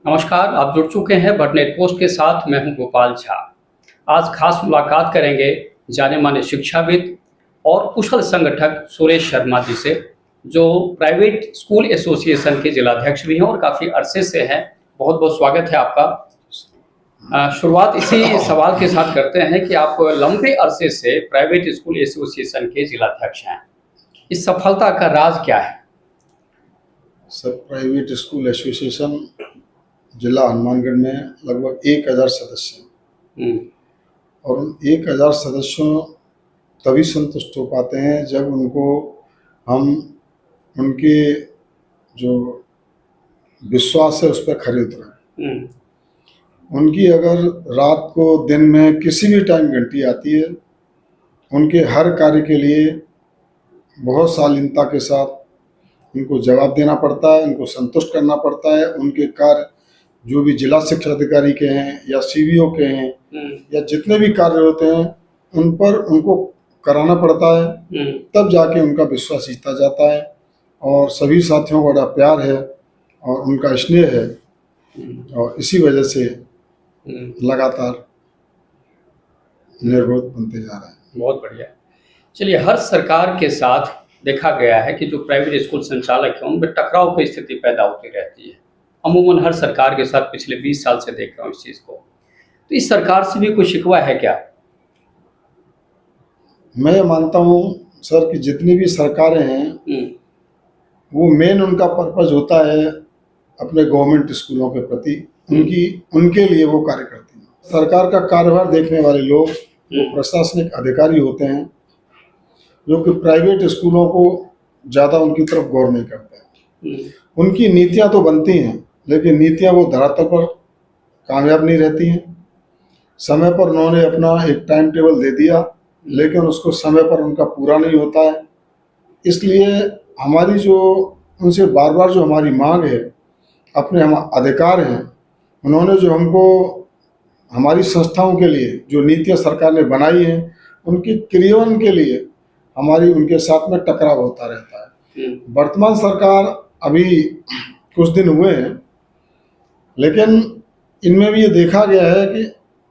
नमस्कार, आप जुड़ चुके हैं बटनेट पोस्ट के साथ। मैं हूं गोपाल झा। आज खास मुलाकात करेंगे जाने माने शिक्षाविद और कुशल संगठक सुरेश शर्मा जी से, जो प्राइवेट स्कूल एसोसिएशन के जिलाध्यक्ष भी हैं और काफ़ी अरसे से हैं। बहुत बहुत स्वागत है आपका। शुरुआत इसी सवाल के साथ करते हैं कि आप लंबे अरसे से प्राइवेट स्कूल एसोसिएशन के जिलाध्यक्ष हैं। इस सफलता का राज क्या है? सर, प्राइवेट स्कूल एसोसिएशन जिला हनुमानगढ़ में लगभग 1000 सदस्य हैं और उन 1000 सदस्यों तभी संतुष्ट हो पाते हैं जब हम उनके जो विश्वास है उस पर खरे उतरें। उनकी अगर रात को दिन में किसी भी टाइम घंटी आती है, उनके हर कार्य के लिए बहुत शालीनता के साथ उनको जवाब देना पड़ता है, उनको संतुष्ट करना पड़ता है। उनके कार्य जो भी जिला शिक्षा अधिकारी के हैं या सीबीओ के हैं या जितने भी कार्य होते हैं उन पर उनको कराना पड़ता है, तब जाके उनका विश्वास जीता जाता है। और सभी साथियों का बड़ा प्यार है और उनका स्नेह है और इसी वजह से लगातार निर्भर बनते जा रहे हैं। बहुत बढ़िया। चलिए, हर सरकार के साथ देखा गया है कि जो प्राइवेट स्कूल संचालक हैं उनमें टकराव की स्थिति पैदा होती रहती है। अमूमन हर सरकार के साथ पिछले 20 साल से देख रहा हूँ इस चीज़ को। तो इस सरकार से भी कोई शिकवा है क्या? मैं मानता हूँ सर कि जितनी भी सरकारें हैं वो मेन उनका पर्पज होता है अपने गवर्नमेंट स्कूलों के प्रति, उनके लिए वो कार्य करती हैं। सरकार का कार्यभार देखने वाले लोग वो प्रशासनिक अधिकारी होते हैं जो कि प्राइवेट स्कूलों को ज़्यादा उनकी तरफ गौर नहीं करते हैं। उनकी नीतियाँ तो बनती हैं लेकिन नीतियाँ वो धरातल पर कामयाब नहीं रहती हैं। समय पर उन्होंने अपना एक टाइम टेबल दे दिया लेकिन उसको समय पर उनका पूरा नहीं होता है। इसलिए हमारी जो उनसे बार बार जो हमारी मांग है, अपने हम अधिकार हैं, उन्होंने जो हमको हमारी संस्थाओं के लिए जो नीतियाँ सरकार ने बनाई हैं उनकी क्रियान्वयन के लिए हमारी उनके साथ में टकराव होता रहता है। वर्तमान सरकार अभी कुछ दिन हुए हैं लेकिन इनमें भी ये देखा गया है कि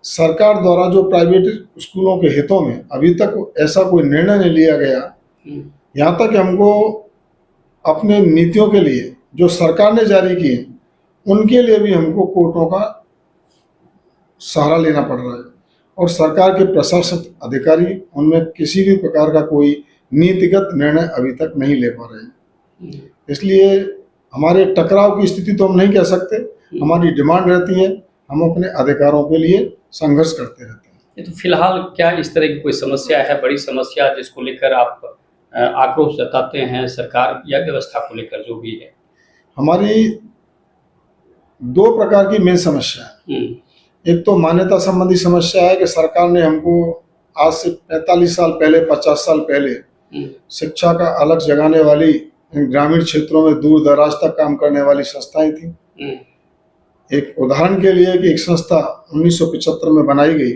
सरकार द्वारा जो प्राइवेट स्कूलों के हितों में अभी तक ऐसा कोई निर्णय नहीं लिया गया। यहाँ तक कि हमको अपने नीतियों के लिए जो सरकार ने जारी की उनके लिए भी हमको कोर्टों का सहारा लेना पड़ रहा है और सरकार के प्रशासनिक अधिकारी उनमें किसी भी प्रकार का कोई नीतिगत निर्णय अभी तक नहीं ले पा रहे हैं। इसलिए हमारे टकराव की स्थिति तो हम नहीं कह सकते, हमारी डिमांड रहती है, हम अपने अधिकारों के लिए संघर्ष करते रहते हैं। ये तो फिलहाल क्या इस तरह की कोई समस्या है, बड़ी समस्या जिसको लेकर आप आक्रोश जताते हैं सरकार या व्यवस्था को लेकर, जो भी है? हमारी 2 प्रकार की मेन समस्या है। एक तो मान्यता संबंधी समस्या है कि सरकार ने हमको आज से 45 साल पहले, 50 साल पहले शिक्षा का अलग जगाने वाली ग्रामीण क्षेत्रों में दूर दराज तक काम करने वाली संस्थाएं थी। एक उदाहरण के लिए कि एक संस्था 1975 में बनाई गई,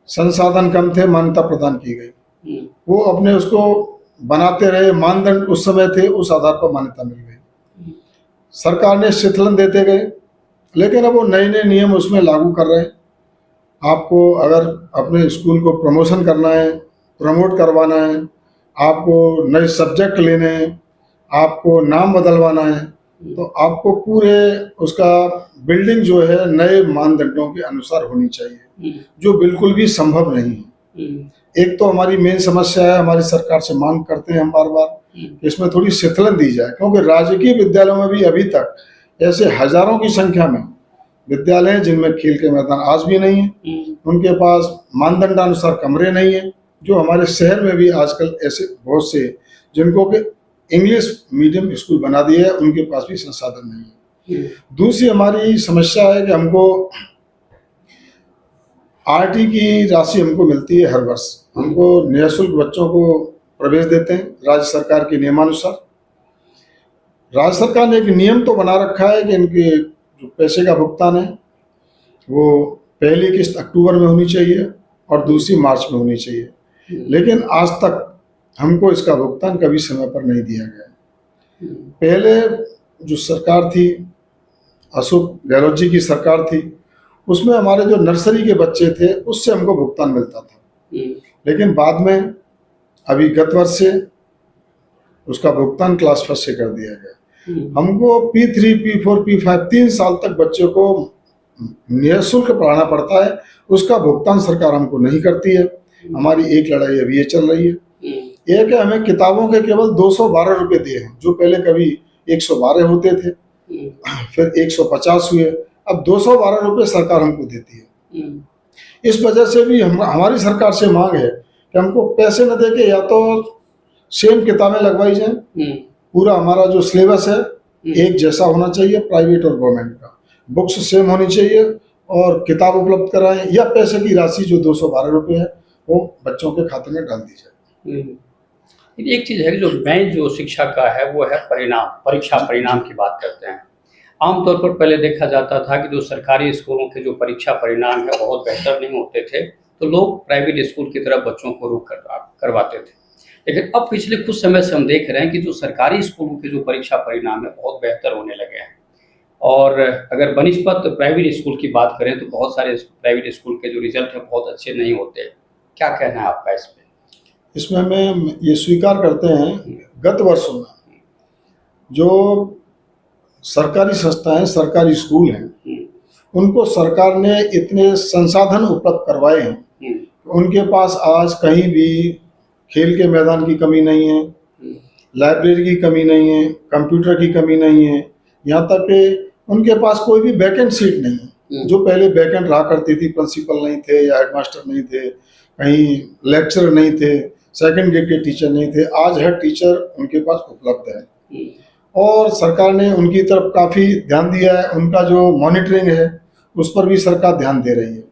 संसाधन कम थे, मान्यता प्रदान की गई। वो अपने उसको बनाते रहे, मानदंड उस समय थे, उस आधार पर मान्यता मिल गई। सरकार ने शिथिलन देते गए लेकिन अब वो नए नए नियम उसमें लागू कर रहे हैं। आपको अगर अपने स्कूल को प्रमोशन करना है, प्रमोट करवाना है, आपको नए सब्जेक्ट लेने हैं, आपको नाम बदलवाना है, तो आपको पूरे उसका बिल्डिंग जो है नए मानदंडों के अनुसार होनी चाहिए, जो बिल्कुल भी संभव नहीं है। एक तो हमारी मेन समस्या है, हमारी सरकार से मांग करते हैं हम बार बार कि इसमें थोड़ी शिथिलन दी जाए, क्योंकि राजकीय विद्यालयों में भी अभी तक ऐसे हजारों की संख्या में विद्यालय हैं जिनमें खेल के मैदान आज भी नहीं है, उनके पास मानदंडानुसार कमरे नहीं है। जो हमारे शहर में भी आजकल ऐसे बहुत से जिनको कि इंग्लिश मीडियम स्कूल बना दिए है, उनके पास भी संसाधन नहीं है। दूसरी हमारी समस्या है कि हमको आरटी की राशि हमको मिलती है हर वर्ष, हमको निःशुल्क बच्चों को प्रवेश देते हैं राज्य सरकार के नियमानुसार। राज्य सरकार ने एक नियम तो बना रखा है कि इनके जो पैसे का भुगतान है वो पहली किस्त अक्टूबर में होनी चाहिए और दूसरी मार्च में होनी चाहिए, लेकिन आज तक हमको इसका भुगतान कभी समय पर नहीं दिया गया। पहले जो सरकार थी अशोक गहलोत जी की सरकार थी, उसमें हमारे जो नर्सरी के बच्चे थे उससे हमको भुगतान मिलता था। लेकिन बाद में अभी गत वर्ष से उसका भुगतान क्लास फर्स्ट से कर दिया गया। हमको P3, P4, P5 3 साल तक बच्चों को निःशुल्क पढ़ाना पड़ता है, उसका भुगतान सरकार हमको नहीं करती है। हमारी एक लड़ाई अभी ये चल रही है। एक है, हमें किताबों के केवल 212 रुपए दिए हैं, जो पहले कभी 112 होते थे, फिर 150 हुए, अब 212 रुपए सरकार हमको देती है। इस वजह से भी हमारी सरकार से मांग है कि हमको पैसे न देके या तो सेम किताबें लगवाई जाए, पूरा हमारा जो सिलेबस है एक जैसा होना चाहिए, प्राइवेट और गवर्नमेंट का, बुक्स सेम होनी चाहिए और किताब उपलब्ध कराएं, या पैसे की राशि जो 212 रुपए है वो बच्चों के खाते में डाल दी जाए। एक चीज़ है कि जो मेन जो शिक्षा का है वो है परिणाम, परीक्षा परिणाम की बात करते हैं। आमतौर पर पहले देखा जाता था कि जो सरकारी स्कूलों के जो परीक्षा परिणाम है बहुत बेहतर नहीं होते थे, तो लोग प्राइवेट स्कूल की तरफ बच्चों को रुख करवाते थे। लेकिन अब पिछले कुछ समय से हम देख रहे हैं कि जो सरकारी स्कूलों के जो परीक्षा परिणाम है बहुत बेहतर होने लगे हैं। और अगर बनिस्बत प्राइवेट स्कूल की बात करें तो बहुत सारे प्राइवेट स्कूल के जो रिजल्ट है बहुत अच्छे नहीं होते। क्या कहना है आपका इस पे? इसमें हम ये स्वीकार करते हैं, गत वर्षों में जो सरकारी संस्थाएं, सरकारी स्कूल हैं, उनको सरकार ने इतने संसाधन उपलब्ध करवाए हैं, उनके पास आज कहीं भी खेल के मैदान की कमी नहीं है, लाइब्रेरी की कमी नहीं है, कंप्यूटर की कमी नहीं है, यहाँ तक कि उनके पास कोई भी वैकेंट सीट नहीं है। जो पहले वैकेंट रहा करती थी, प्रिंसिपल नहीं थे या हेडमास्टर नहीं थे, कहीं लेक्चरर नहीं थे, सेकंड ग्रेड के टीचर नहीं थे, आज हर टीचर उनके पास उपलब्ध है और सरकार ने उनकी तरफ काफ़ी ध्यान दिया है। उनका जो मॉनिटरिंग है उस पर भी सरकार ध्यान दे रही है।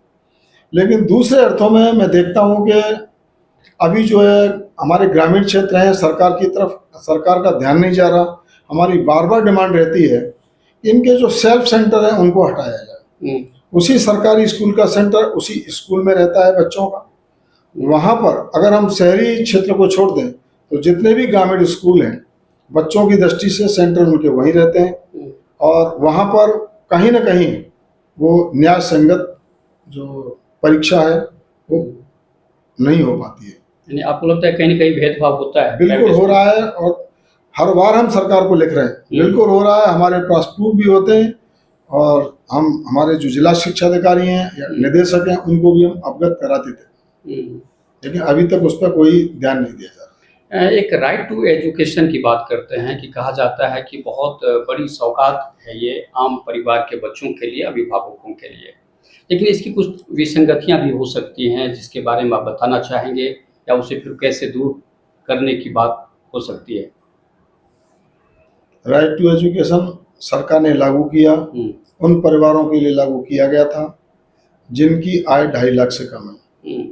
लेकिन दूसरे अर्थों में मैं देखता हूँ कि अभी जो है हमारे ग्रामीण क्षेत्र हैं, सरकार की तरफ सरकार का ध्यान नहीं जा रहा। हमारी बार बार डिमांड रहती है इनके जो सेल्फ सेंटर है उनको हटाया जाए। उसी सरकारी स्कूल का सेंटर उसी स्कूल में रहता है बच्चों का, वहाँ पर अगर हम शहरी क्षेत्र को छोड़ दें तो जितने भी ग्रामीण स्कूल हैं बच्चों की दृष्टि से सेंटर उनके वहीं रहते हैं और वहाँ पर कहीं ना कहीं वो न्याय संगत जो परीक्षा है वो नहीं हो पाती है। यानी आपको लगता है कहीं ना कहीं भेदभाव होता है? बिल्कुल हो रहा है और हर बार हम सरकार को लिख रहे हैं, बिल्कुल हो रहा है। हमारे पास प्रूफ भी होते हैं और हम हमारे जो जिला शिक्षा अधिकारी हैं या निदेशक हैं उनको भी हम अवगत कराते थे, लेकिन अभी तक उस पर कोई ध्यान नहीं दिया जा रहा। एक राइट टू एजुकेशन की बात करते हैं कि कहा जाता है कि बहुत बड़ी सौगात है ये आम परिवार के बच्चों के लिए, अभिभावकों के लिए, लेकिन इसकी कुछ विसंगतियां भी हो सकती हैं जिसके बारे में आप बताना चाहेंगे या उसे फिर कैसे दूर करने की बात हो सकती है? राइट टू एजुकेशन सरकार ने लागू किया, उन परिवारों के लिए लागू किया गया था जिनकी आय 2.5 लाख से कम है।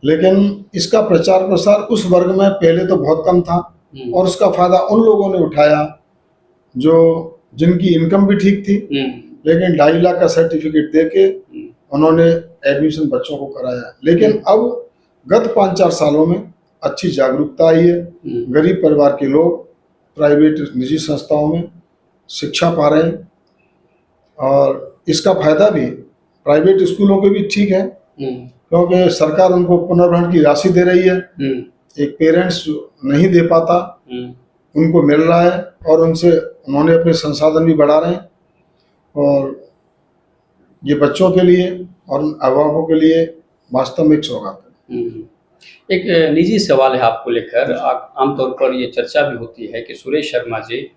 लेकिन इसका प्रचार प्रसार उस वर्ग में पहले तो बहुत कम था और उसका फायदा उन लोगों ने उठाया जो जिनकी इनकम भी ठीक थी, लेकिन 2.5 लाख का सर्टिफिकेट देके उन्होंने एडमिशन बच्चों को कराया। लेकिन अब गत 5-4 सालों में अच्छी जागरूकता आई है, गरीब परिवार के लोग प्राइवेट निजी संस्थाओं में शिक्षा पा रहे हैं और इसका फायदा भी प्राइवेट स्कूलों के भी ठीक है क्योंकि सरकार उनको पुनर्भरण की राशि दे रही है। एक पेरेंट्स जो नहीं दे पाता उनको मिल रहा है और उनसे उन्होंने अपने संसाधन भी बढ़ा रहे हैं और ये बच्चों के लिए और अभिभावकों के लिए वास्तव में एक सौगात है। एक निजी सवाल है आपको लेकर। आमतौर पर ये चर्चा भी होती है कि सुरेश शर्मा जी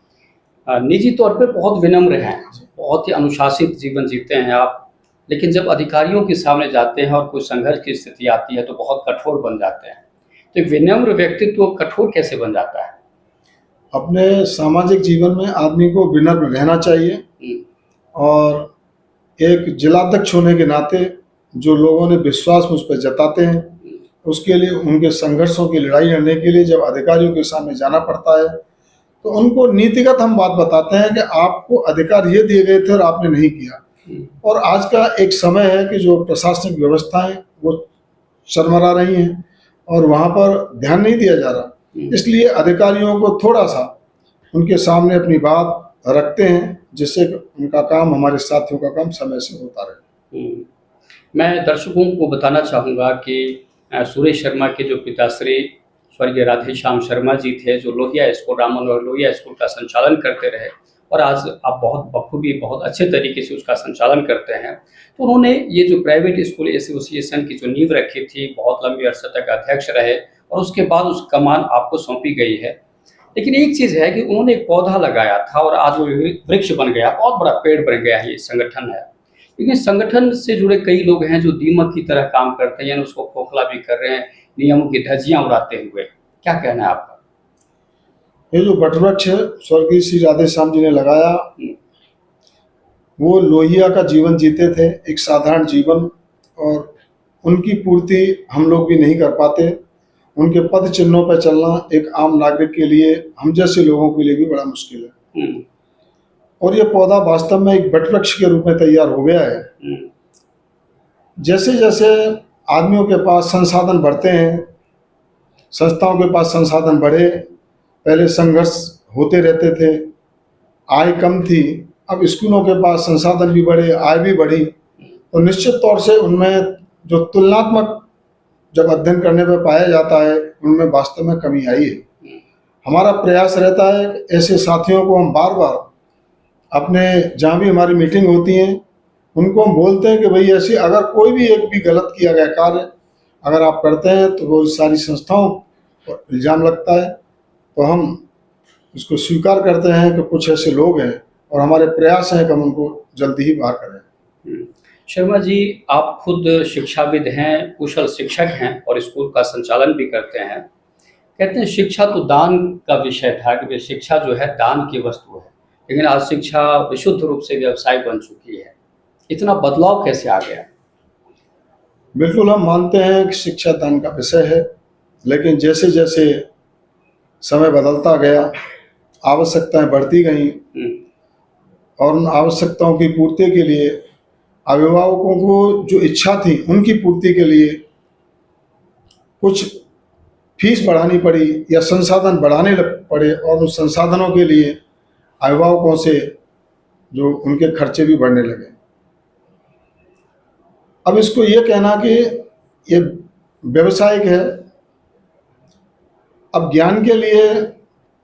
निजी तौर पर बहुत विनम्र हैं, बहुत ही अनुशासित जीवन जीते हैं आप, लेकिन जब अधिकारियों के सामने जाते हैं और कोई संघर्ष की स्थिति आती है तो बहुत कठोर बन जाते हैं। तो एक विनम्र व्यक्तित्व कठोर कैसे बन जाता है? अपने सामाजिक जीवन में आदमी को विनम्र रहना चाहिए और एक जिलाध्यक्ष होने के नाते जो लोगों ने विश्वास मुझ पर जताते हैं उसके लिए, उनके संघर्षों की लड़ाई लड़ने के लिए जब अधिकारियों के सामने जाना पड़ता है तो उनको नीतिगत हम बात बताते हैं कि आपको अधिकार ये दिए गए थे और आपने नहीं किया। और आज का एक समय है कि जो प्रशासनिक व्यवस्थाएं वो चरमरा रही हैं और वहाँ पर ध्यान नहीं दिया जा रहा, इसलिए अधिकारियों को थोड़ा सा उनके सामने अपनी बात रखते हैं जिससे उनका काम, हमारे साथियों का काम समय से होता रहे। मैं दर्शकों को बताना चाहूँगा कि सुरेश शर्मा के जो पिताश्री स्वर्गीय राधेश्याम शर्मा जी थे, जो लोहिया स्कूल, राम मनोहर लोहिया स्कूल का संचालन करते रहे और आज आप बहुत बखूबी, बहुत अच्छे तरीके से उसका संचालन करते हैं। तो उन्होंने ये जो प्राइवेट स्कूल एसोसिएशन की जो नींव रखी थी, बहुत लंबी अरसे तक अध्यक्ष रहे और उसके बाद उस कमान आपको सौंपी गई है। लेकिन एक चीज़ है कि उन्होंने एक पौधा लगाया था और आज वो वृक्ष बन गया, बहुत बड़ा पेड़ बन गया है, ये संगठन है। लेकिन संगठन से जुड़े कई लोग हैं जो दीमक की तरह काम करते हैं, यानी उसको खोखला भी कर रहे हैं, नियमों की धज्जियां उड़ाते हुए। क्या कहना है आपका? ये जो वटवृक्ष स्वर्गीय श्री राधेश्याम जी ने लगाया, वो लोहिया का जीवन जीते थे, एक साधारण जीवन, और उनकी पूर्ति हम लोग भी नहीं कर पाते। उनके पद चिन्हों पर चलना एक आम नागरिक के लिए, हम जैसे लोगों के लिए भी बड़ा मुश्किल है। और ये पौधा वास्तव में एक वटवृक्ष के रूप में तैयार हो गया है। जैसे जैसे आदमियों के पास संसाधन बढ़ते हैं, संस्थाओं के पास संसाधन बढ़े, पहले संघर्ष होते रहते थे, आय कम थी, अब स्कूलों के पास संसाधन भी बढ़े, आय भी बढ़ी, तो निश्चित तौर से उनमें जो तुलनात्मक जब अध्ययन करने पर पाया जाता है, उनमें वास्तव में कमी आई है। हमारा प्रयास रहता है कि ऐसे साथियों को हम बार बार अपने, जहाँ भी हमारी मीटिंग होती है, उनको हम बोलते हैं कि भाई ऐसी अगर कोई भी एक भी गलत किया गया कार्य अगर आप करते हैं तो वो सारी संस्थाओं पर इल्ज़ाम लगता है, तो हम उसको स्वीकार करते हैं कि कुछ ऐसे लोग हैं और हमारे प्रयास हैं कि हम उनको जल्दी ही बाहर करें। शर्मा जी, आप खुद शिक्षाविद हैं, कुशल शिक्षक हैं और स्कूल का संचालन भी करते हैं। कहते हैं शिक्षा तो दान का विषय था कि शिक्षा जो है दान की वस्तु है, लेकिन आज शिक्षा विशुद्ध रूप से व्यवसाय बन चुकी है। इतना बदलाव कैसे आ गया? बिल्कुल, हम मानते हैं कि शिक्षा दान का विषय है, लेकिन जैसे जैसे समय बदलता गया, आवश्यकताएं बढ़ती गईं और उन आवश्यकताओं की पूर्ति के लिए अभिभावकों को जो इच्छा थी उनकी पूर्ति के लिए कुछ फीस बढ़ानी पड़ी या संसाधन बढ़ाने पड़े, और उन संसाधनों के लिए अभिभावकों से जो उनके खर्चे भी बढ़ने लगे। अब इसको ये कहना कि ये व्यवसायिक है, अब ज्ञान के लिए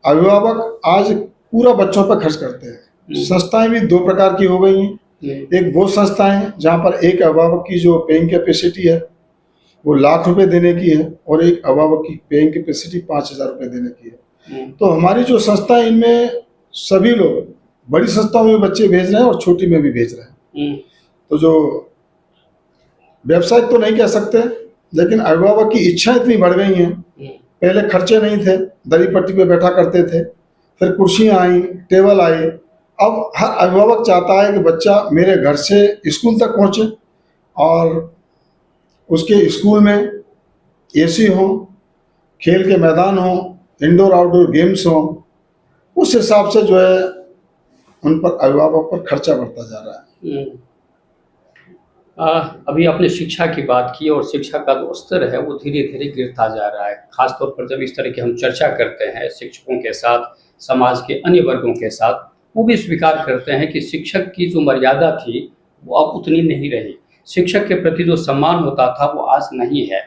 अभिभावक आज पूरा बच्चों पर खर्च करते हैं। संस्थाएं भी दो प्रकार की हो गई हैं। एक वो संस्थाएं जहाँ पर एक अभिभावक की जो पेइंग कैपेसिटी है वो लाख रुपए देने की है, और एक अभिभावक की पेइंग कैपेसिटी 5,000 रुपये देने की है। तो हमारी जो संस्था है, इनमें सभी लोग बड़ी संस्थाओं में बच्चे भेज रहे हैं और छोटी में भी भेज रहे हैं। तो जो व्यवसायिक तो नहीं कह सकते, लेकिन अभिभावक की इच्छा इतनी बढ़ गई हैं। पहले खर्चे नहीं थे, दरी पट्टी पे बैठा करते थे, फिर कुर्सियां आई, टेबल आए। अब हर अभिभावक चाहता है कि बच्चा मेरे घर से स्कूल तक पहुंचे और उसके स्कूल में एसी हो, खेल के मैदान हो, इंडोर आउटडोर गेम्स हो। उस हिसाब से जो है उन पर अभिभावक पर खर्चा बढ़ता जा रहा है। अभी आपने शिक्षा की बात की और शिक्षा का जो स्तर है वो धीरे धीरे गिरता जा रहा है। खासतौर पर जब इस तरह की हम चर्चा करते हैं शिक्षकों के साथ, समाज के अन्य वर्गों के साथ, वो भी स्वीकार करते हैं कि शिक्षक की जो मर्यादा थी वो अब उतनी नहीं रही। शिक्षक के प्रति जो सम्मान होता था वो आज नहीं है,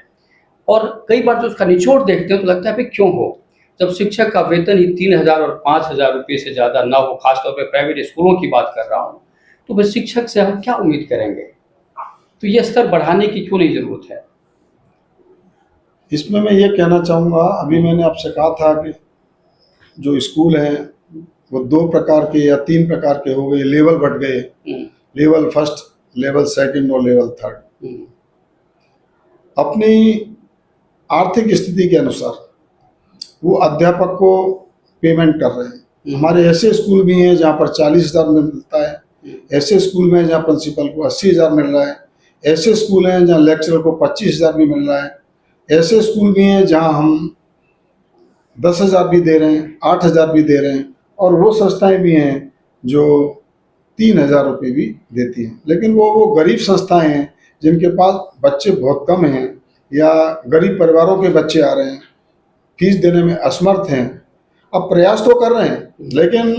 और कई बार जो उसका निचोड़ देखते हैं तो लगता है भाई क्यों हो, जब शिक्षक का वेतन ही 3,000 और 5,000 रुपये से ज़्यादा ना हो, खासतौर पर प्राइवेट स्कूलों की बात कर रहा हूँ, तो फिर शिक्षक से हम क्या उम्मीद करेंगे? तो ये स्तर बढ़ाने की क्यों नहीं जरूरत है? इसमें मैं ये कहना चाहूँगा, अभी मैंने आपसे कहा था कि जो स्कूल हैं वो 2 प्रकार के या 3 प्रकार के हो गए, लेवल बढ़ गए, लेवल फर्स्ट, लेवल सेकंड और लेवल थर्ड। अपनी आर्थिक स्थिति के अनुसार वो अध्यापक को पेमेंट कर रहे हैं। हमारे ऐसे स्कूल भी हैं जहाँ पर 40,000 में मिलता है, ऐसे स्कूल में जहाँ प्रिंसिपल को 80,000 मिल रहा है, ऐसे स्कूल हैं जहाँ लेक्चरर को 25,000 भी मिल रहा है, ऐसे स्कूल भी हैं जहाँ हम 10,000 भी दे रहे हैं, 8,000 भी दे रहे हैं, और वो संस्थाएं भी हैं जो 3,000 रुपये भी देती हैं। लेकिन वो गरीब संस्थाएं हैं जिनके पास बच्चे बहुत कम हैं या गरीब परिवारों के बच्चे आ रहे हैं, फीस देने में असमर्थ हैं। अब प्रयास तो कर रहे हैं, लेकिन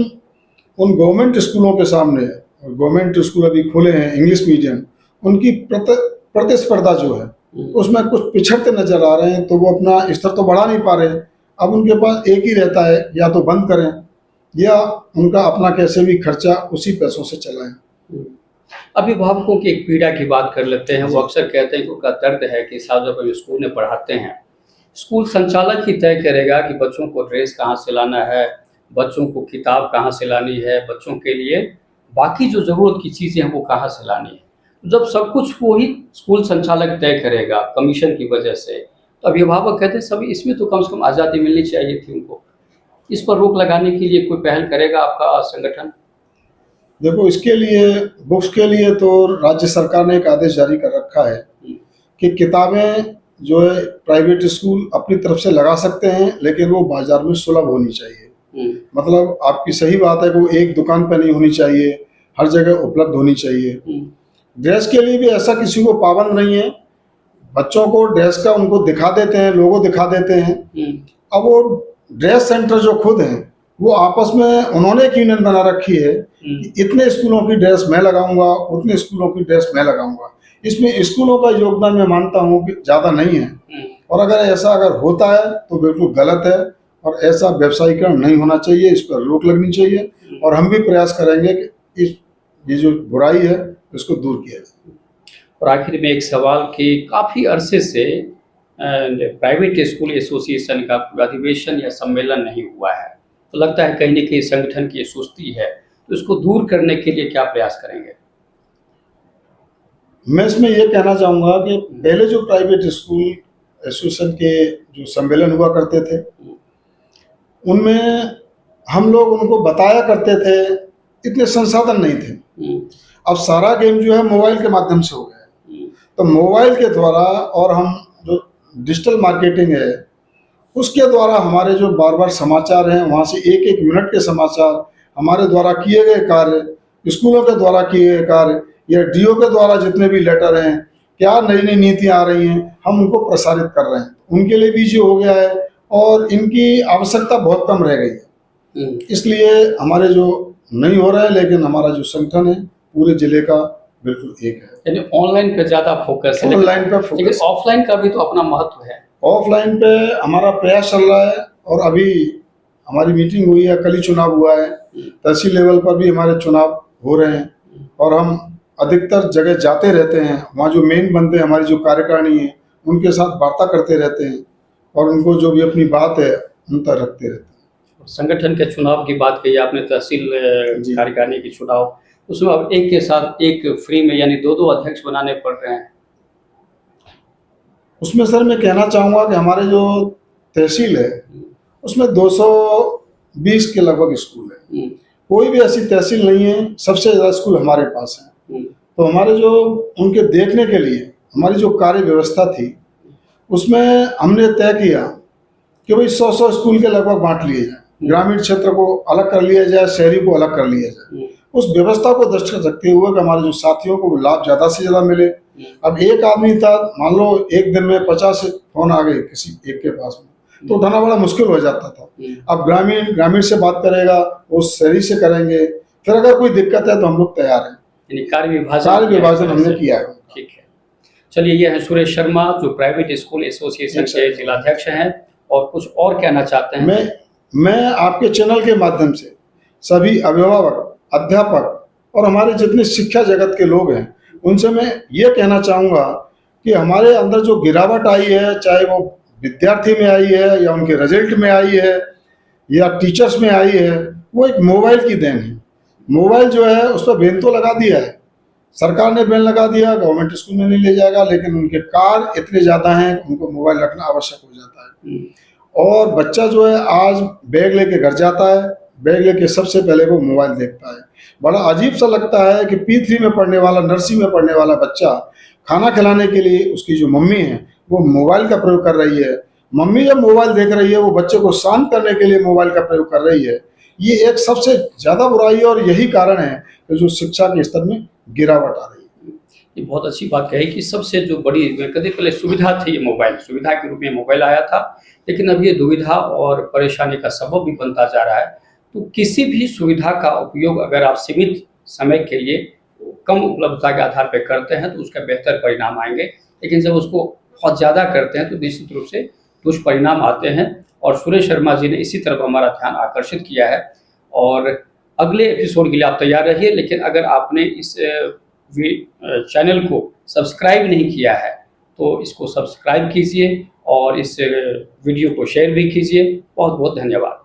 उन गवर्नमेंट स्कूलों के सामने, गवर्नमेंट स्कूल अभी खुले हैं इंग्लिश मीडियम, उनकी प्रतिस्पर्धा जो है उसमें कुछ पिछड़ते नजर आ रहे हैं, तो वो अपना स्तर तो बढ़ा नहीं पा रहे। अब उनके पास एक ही रहता है, या तो बंद करें या उनका अपना कैसे भी खर्चा उसी पैसों से चलाएं। अभिभावकों की एक पीड़ा की बात कर लेते हैं। वो अक्सर कहते हैं कि उनका दर्द है कि साहब जब हम स्कूल में पढ़ाते हैं, स्कूल संचालक ही तय करेगा कि बच्चों को ड्रेस कहाँ से लाना है, बच्चों को किताब कहाँ से लानी है, बच्चों के लिए बाकी जो ज़रूरत की चीज़ें हैं वो कहाँ से लानी है। जब सब कुछ वो ही स्कूल संचालक तय करेगा कमीशन की वजह से, तो अभिभावक कहते हैं सभी इसमें तो कम से कम आज़ादी मिलनी चाहिए थी उनको। इस पर रोक लगाने के लिए कोई पहल करेगा आपका संगठन? देखो, इसके लिए बुक्स के लिए तो राज्य सरकार ने एक आदेश जारी कर रखा है कि किताबें जो है प्राइवेट स्कूल अपनी तरफ से लगा सकते हैं, लेकिन वो बाजार में सुलभ होनी चाहिए। मतलब आपकी सही बात है कि वो एक दुकान पर नहीं होनी चाहिए, हर जगह उपलब्ध होनी चाहिए। ड्रेस के लिए भी ऐसा किसी को पाबंद नहीं है, बच्चों को ड्रेस का उनको दिखा देते हैं, लोगो दिखा देते हैं। अब वो ड्रेस सेंटर जो खुद हैं वो आपस में उन्होंने एक यूनियन बना रखी है कि इतने स्कूलों की ड्रेस मैं लगाऊंगा, उतने स्कूलों की ड्रेस मैं लगाऊंगा। इसमें स्कूलों का योगदान मैं मानता हूँ कि ज़्यादा नहीं है, और अगर होता है तो बिल्कुल गलत है, और ऐसा व्यवसायीकरण नहीं होना चाहिए, इस पर रोक लगनी चाहिए। और हम भी प्रयास करेंगे कि ये जो बुराई है इसको दूर किया जाए। और आखिर में एक सवाल कि काफ़ी अरसे से प्राइवेट स्कूल एसोसिएशन का अधिवेशन या सम्मेलन नहीं हुआ है, तो लगता है कहीं न कहीं संगठन की सुस्ती है, तो इसको दूर करने के लिए क्या प्रयास करेंगे? मैं इसमें ये कहना चाहूँगा कि पहले जो प्राइवेट स्कूल एसोसिएशन के जो सम्मेलन हुआ करते थे, उनमें हम लोग उनको बताया करते थे, इतने संसाधन नहीं थे। अब सारा गेम जो है मोबाइल के माध्यम से हो गया है, तो मोबाइल के द्वारा और हम जो डिजिटल मार्केटिंग है उसके द्वारा हमारे जो बार बार समाचार हैं, वहाँ से एक एक मिनट के समाचार, हमारे द्वारा किए गए कार्य, स्कूलों के द्वारा किए गए कार्य, या डीओ के द्वारा जितने भी लेटर हैं, क्या नई नई नीतियाँ आ रही हैं, हम उनको प्रसारित कर रहे हैं। उनके लिए भी जो हो गया है, और इनकी आवश्यकता बहुत कम रह गई है। इसलिए हमारे जो नहीं हो रहा है, लेकिन हमारा जो संगठन है पूरे जिले का बिल्कुल एक है। यानी ऑनलाइन पे ज़्यादा फोकस है, ऑनलाइन पे फोकस, लेकिन ऑफलाइन का भी तो अपना महत्व है। ऑफलाइन पे हमारा प्रयास चल रहा है, और अभी हमारी मीटिंग हुई है, कल ही चुनाव हुआ है, तहसील लेवल पर भी हमारे चुनाव हो रहे हैं, और हम अधिकतर जगह जाते रहते हैं। वहाँ जो मेन बंदे हमारी जो कार्यकारिणी है उनके साथ वार्ता करते रहते हैं, और उनको जो भी अपनी बात है उन तक रखते रहते हैं। संगठन के चुनाव की बात कही आपने, तहसील कार्यकारिणी की चुनाव, उसमें अब एक के साथ एक फ्री में यानी दो अध्यक्ष बनाने पड़ रहे हैं। उसमें सर मैं कहना चाहूँगा कि हमारे जो तहसील है उसमें 220 के लगभग स्कूल है, कोई भी ऐसी तहसील नहीं है, सबसे ज़्यादा स्कूल हमारे पास है। तो हमारे जो उनके देखने के लिए हमारी जो कार्य व्यवस्था थी, उसमें हमने तय किया कि भाई 100 स्कूल के लगभग बांट लिए जाए, ग्रामीण क्षेत्र को अलग कर लिया जाए, शहरी को अलग कर लिया जाए। उस व्यवस्था को दृष्टि रखते हुए कि हमारे जो साथियों को लाभ ज़्यादा से ज़्यादा मिले। अब एक आदमी था, मान लो एक दिन में 50 फोन आ गए किसी एक के पास में, तो उठाना बड़ा मुश्किल हो जाता था। अब ग्रामीण से बात करेगा, वो शहरी से करेंगे, फिर अगर कोई दिक्कत है तो हम लोग तैयार हैं। कार्य विभाजन हमने किया है। ठीक है, चलिए, ये है सुरेश शर्मा जो प्राइवेट स्कूल एसोसिएशन के जिलाध्यक्ष हैं, और कुछ और कहना चाहते हैं? मैं आपके चैनल के माध्यम से सभी अभिभावक, अध्यापक और हमारे जितने शिक्षा जगत के लोग हैं उनसे मैं ये कहना चाहूँगा कि हमारे अंदर जो गिरावट आई है, चाहे वो विद्यार्थी में आई है, या उनके रिजल्ट में आई है, या टीचर्स में आई है, वो एक मोबाइल की देन है। मोबाइल जो है उस पर बैन तो लगा दिया है, सरकार ने बैन लगा दिया, गवर्नमेंट स्कूल में नहीं ले जाएगा, लेकिन उनके कार्य इतने ज़्यादा हैं उनको मोबाइल रखना आवश्यक हो जाता है। और बच्चा जो है आज बैग लेके घर जाता है, बैग लेके सबसे पहले वो मोबाइल देखता है। बड़ा अजीब सा लगता है कि P3 में पढ़ने वाला, नर्सरी में पढ़ने वाला बच्चा खाना खिलाने के लिए उसकी जो मम्मी है वो मोबाइल का प्रयोग कर रही है। मम्मी जब मोबाइल देख रही है, वो बच्चे को शांत करने के लिए मोबाइल का प्रयोग कर रही है। ये एक सबसे ज़्यादा बुराई है, और यही कारण है कि जो शिक्षा के स्तर में गिरावट आ रही है। ये बहुत अच्छी बात कही कि सबसे जो बड़ी, कभी पहले सुविधा थी, ये मोबाइल सुविधा के रूप में मोबाइल आया था, लेकिन अब ये दुविधा और परेशानी का सबब भी बनता जा रहा है। तो किसी भी सुविधा का उपयोग अगर आप सीमित समय के लिए कम उपलब्धता के आधार पर करते हैं तो उसका बेहतर परिणाम आएंगे, लेकिन जब उसको बहुत ज़्यादा करते हैं तो निश्चित रूप से दुष्परिणाम आते हैं। और सुरेश शर्मा जी ने इसी तरफ हमारा ध्यान आकर्षित किया है। और अगले एपिसोड के लिए आप तैयार रहिए, लेकिन अगर आपने इस चैनल को सब्सक्राइब नहीं किया है तो इसको सब्सक्राइब कीजिए और इस वीडियो को शेयर भी कीजिए। बहुत बहुत धन्यवाद।